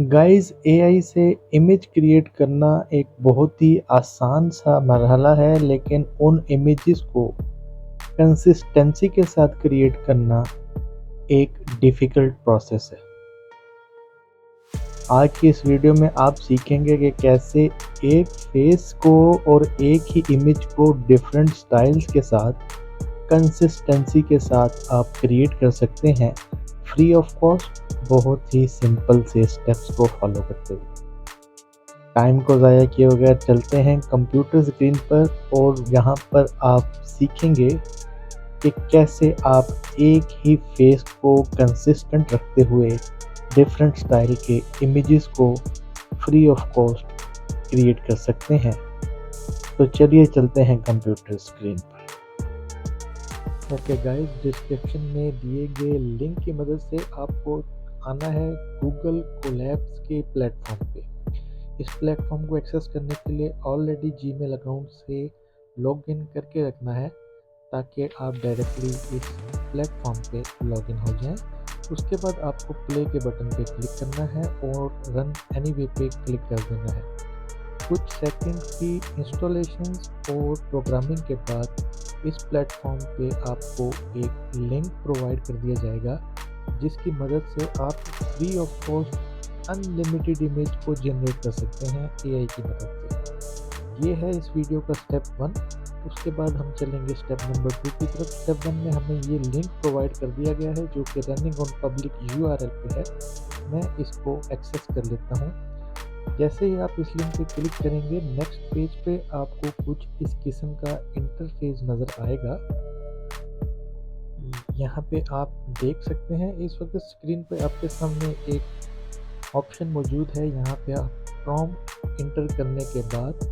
Guys AI से image create करना एक बहुत ही आसान सा मरहला है, लेकिन उन इमेजेस को कंसिस्टेंसी के साथ क्रिएट करना एक डिफ़िकल्ट प्रोसेस है। आज की इस वीडियो में आप सीखेंगे कि कैसे एक फेस को और एक ही इमेज को डिफरेंट स्टाइल्स के साथ कंसिस्टेंसी के साथ आप क्रिएट कर सकते हैं फ्री ऑफ कॉस्ट, बहुत ही सिंपल से स्टेप्स को फॉलो करते हुए। टाइम को ज़ाया किए बगैर चलते हैं कंप्यूटर स्क्रीन पर और यहाँ पर आप सीखेंगे कि कैसे आप एक ही फेस को कंसिस्टेंट रखते हुए डिफरेंट स्टाइल के इमेजेस को फ्री ऑफ कॉस्ट क्रिएट कर सकते हैं। तो चलिए चलते हैं कंप्यूटर स्क्रीन पर। ओके गाइस, डिस्क्रिप्शन में दिए गए लिंक की मदद से आपको आना है गूगल कोलैब्स के प्लेटफॉर्म पे। इस प्लेटफॉर्म को एक्सेस करने के लिए ऑलरेडी जीमेल अकाउंट से लॉगिन करके रखना है, ताकि आप डायरेक्टली इस प्लेटफॉर्म पे लॉगिन हो जाएं। उसके बाद आपको प्ले के बटन पे क्लिक करना है और रन एनीवे पे क्लिक कर देना है। कुछ सेकंड की इंस्टॉलेशंस और प्रोग्रामिंग के बाद इस प्लेटफॉर्म पे आपको एक लिंक प्रोवाइड कर दिया जाएगा, जिसकी मदद से आप free of cost unlimited image को जनरेट कर सकते हैं एआई की मदद से। ये है इस वीडियो का स्टेप 1। उसके बाद हम चलेंगे स्टेप नंबर 2 की तरफ। स्टेप 1 में हमें ये लिंक प्रोवाइड कर दिया गया है, जो कि रनिंग ऑन पब्लिक यूआरएल पे है। मैं इसको एक्सेस कर लेता हूँ। जैसे ही आप इस लिंक पे क्लिक करेंगे, नेक्स्ट पेज पे आपको कुछ इस किस्म का इंटरफेस नज़र आएगा। यहाँ पे आप देख सकते हैं इस वक्त स्क्रीन पे आपके सामने एक ऑप्शन मौजूद है। यहाँ पे आप प्रॉम्प्ट इंटर करने के बाद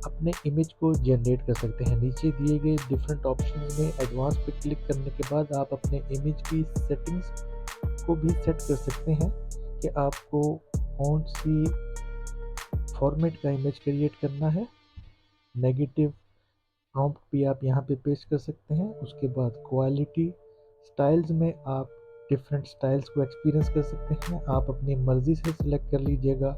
अपने इमेज को जनरेट कर सकते हैं। नीचे दिए गए डिफरेंट ऑप्शंस में एडवांस पे क्लिक करने के बाद आप अपने इमेज की सेटिंग्स को भी सेट कर सकते हैं कि आपको कौन सी फॉर्मेट का इमेज क्रिएट करना है। नेगेटिव प्रॉम्प्ट भी आप यहाँ पे पेस्ट कर सकते हैं। उसके बाद क्वालिटी स्टाइल्स में आप डिफरेंट स्टाइल्स को एक्सपीरियंस कर सकते हैं। आप अपनी मर्ज़ी से सिलेक्ट कर लीजिएगा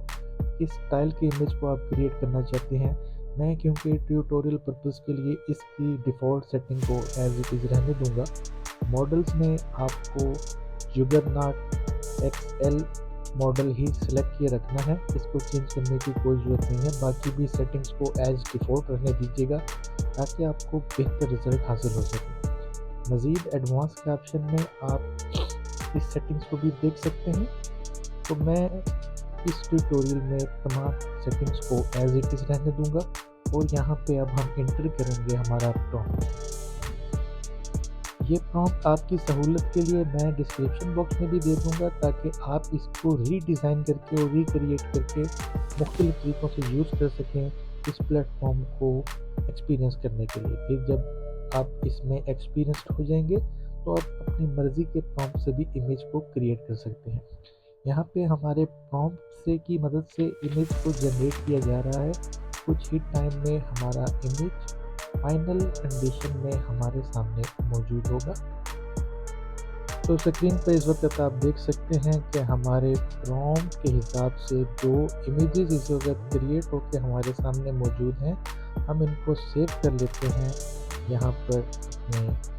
किस स्टाइल की इमेज को आप क्रिएट करना चाहते हैं। मैं क्योंकि ट्यूटोरियल पर्पज़ के लिए इसकी डिफ़ॉल्ट सेटिंग को एज इट इज़ रहने दूंगा। मॉडल्स में आपको जुगरनॉट एक्सएल मॉडल ही सिलेक्ट किए रखना है, इसको चेंज करने की कोई ज़रूरत नहीं है। बाकी भी सेटिंग्स को एज डिफ़ॉल्ट रहने दीजिएगा, ताकि आपको बेहतर रिजल्ट हासिल हो सके। मज़ीद एडवांस के ऑप्शन में आप इस सेटिंग्स को भी देख सकते हैं। तो मैं इस ट्यूटोरियल में तमाम सेटिंग्स को एज इट इज़ रहने दूंगा और यहाँ पे अब हम इंटर करेंगे हमारा प्रॉम्प्ट। ये प्रॉम्प्ट आपकी सहूलत के लिए मैं डिस्क्रिप्शन बॉक्स में भी दे दूंगा, ताकि आप इसको रीडिज़ाइन करके और रिक्रिएट करके मुख्तलिफ तरीक़ों से यूज़ कर सकें इस प्लेटफॉर्म को एक्सपीरियंस करने के लिए। फिर जब आप इसमें एक्सपीरियंस्ड हो जाएंगे, तो आप अपनी मर्ज़ी के प्रॉम्प्ट से भी इमेज को क्रिएट कर सकते हैं। यहाँ पे हमारे प्रॉम्प्ट से की मदद से इमेज को जनरेट किया जा रहा है। कुछ ही टाइम में हमारा इमेज फाइनल कंडीशन में हमारे सामने मौजूद होगा। तो स्क्रीन पर इस वक्त आप देख सकते हैं कि हमारे प्रॉम्प्ट के हिसाब से 2 इमेजेस इस वक्त क्रिएट होकर हमारे सामने मौजूद हैं। हम इनको सेव कर लेते हैं यहाँ पर अपने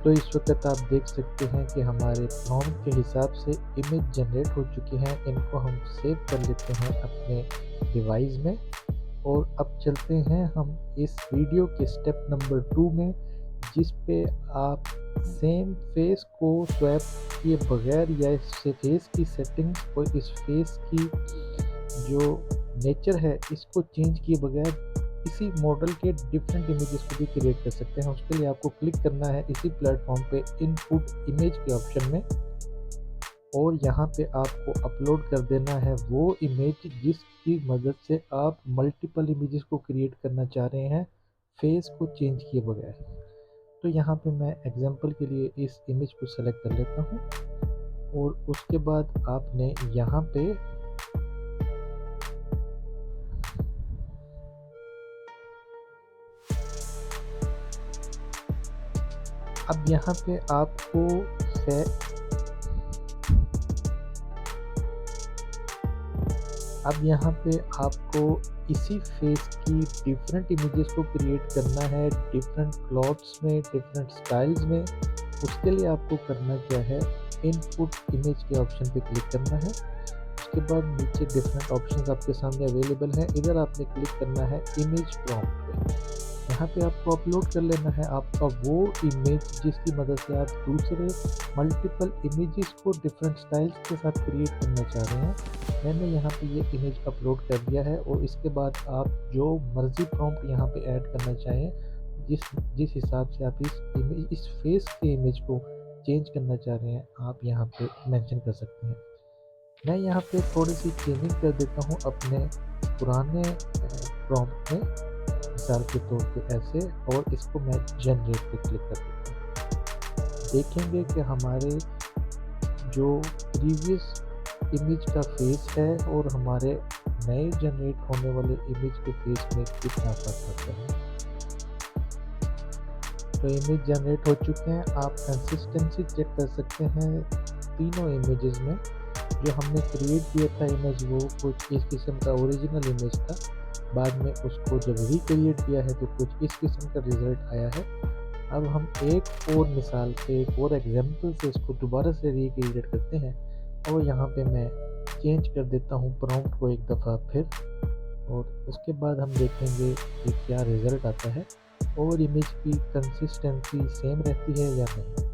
तो इस वक्त आप देख सकते हैं कि हमारे प्रॉम्प्ट के हिसाब से इमेज जनरेट हो चुकी हैं। इनको हम सेव कर लेते हैं अपने डिवाइस में। और अब चलते हैं हम इस वीडियो के स्टेप नंबर 2 में, जिस पे आप सेम फेस को स्वैप किए बगैर या इस फेस की सेटिंग्स और इस फेस की जो नेचर है इसको चेंज किए बगैर इसी मॉडल के डिफरेंट इमेजेस को भी क्रिएट कर सकते हैं। उसके लिए आपको क्लिक करना है इसी प्लेटफॉर्म पे इनपुट इमेज के ऑप्शन में, और यहाँ पे आपको अपलोड कर देना है वो इमेज जिसकी मदद से आप मल्टीपल इमेजेस को क्रिएट करना चाह रहे हैं फेस को चेंज किए बगैर। तो यहाँ पे मैं एग्जांपल के लिए इस इमेज को सेलेक्ट कर लेता हूँ और उसके बाद आपने यहाँ पे अब यहाँ पे आपको से अब यहाँ पे आपको इसी फेस की डिफरेंट इमेजेस को क्रिएट करना है, डिफरेंट क्लॉथ्स में, डिफरेंट स्टाइल्स में। उसके लिए आपको करना क्या है, इनपुट इमेज के ऑप्शन पे क्लिक करना है। उसके बाद नीचे डिफरेंट ऑप्शंस आपके सामने अवेलेबल हैं, इधर आपने क्लिक करना है इमेज प्रॉम्प्ट पे। यहाँ पे आपको अपलोड कर लेना है आपका वो इमेज जिसकी मदद से आप दूसरे मल्टीपल इमेजेस को डिफरेंट स्टाइल्स के साथ क्रिएट करना चाह रहे हैं। मैंने यहाँ पे ये इमेज अपलोड कर दिया है और इसके बाद आप जो मर्ज़ी प्रॉम्प्ट यहाँ पे ऐड करना चाहें, जिस जिस हिसाब से आप इस फेस के इमेज को चेंज करना चाह रहे हैं, आप यहाँ पे मेंशन कर सकते हैं। मैं यहाँ पे थोड़ी सी चेंजिंग कर देता हूँ अपने पुराने प्रॉम्प्ट में, मिसाल के तौर पे ऐसे, और इसको मैं जनरेट पे क्लिक कर देता हूँ। देखेंगे कि हमारे जो प्रीवियस इमेज का फेस है और हमारे नए जनरेट होने वाले इमेज के फेस में कितना फर्क आता है। तो इमेज जनरेट हो चुके हैं, आप कंसिस्टेंसी चेक कर सकते हैं तीनों इमेजेस में। जो हमने क्रिएट किया था इमेज वो कुछ इस किस्म का ओरिजिनल इमेज था, बाद में उसको जब रिक्रिएट किया है तो कुछ इस किस्म का रिज़ल्ट आया है। अब हम एक और मिसाल से, एक और एग्जांपल से इसको दोबारा से रिक्रिएट करते हैं और यहाँ पे मैं चेंज कर देता हूँ प्रॉम्प्ट को एक दफ़ा फिर, और उसके बाद हम देखेंगे कि क्या रिज़ल्ट आता है और इमेज की कंसिस्टेंसी सेम रहती है या नहीं।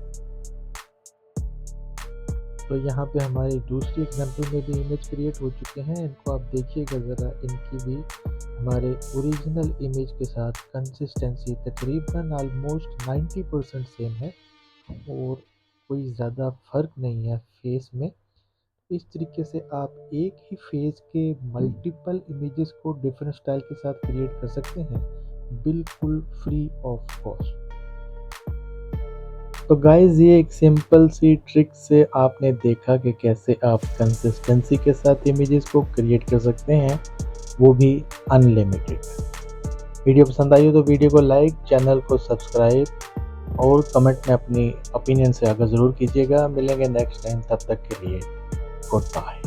तो यहाँ पे हमारी दूसरी एग्जांपल में भी इमेज क्रिएट हो चुके हैं, इनको आप देखिएगा ज़रा, इनकी भी हमारे ओरिजिनल इमेज के साथ कंसिस्टेंसी तकरीबन ऑलमोस्ट 90% सेम है और कोई ज़्यादा फ़र्क नहीं है फेस में। इस तरीके से आप एक ही फेस के मल्टीपल इमेजेस को डिफरेंट स्टाइल के साथ क्रिएट कर सकते हैं, बिल्कुल फ्री ऑफ कॉस्ट। तो गाइज़, ये एक सिंपल सी ट्रिक से आपने देखा कि कैसे आप कंसिस्टेंसी के साथ इमेजेस को क्रिएट कर सकते हैं, वो भी अनलिमिटेड। वीडियो पसंद आई हो तो वीडियो को लाइक, चैनल को सब्सक्राइब और कमेंट में अपनी ओपिनियन से आगाह ज़रूर कीजिएगा। मिलेंगे नेक्स्ट टाइम, तब तक के लिए गुड बाय।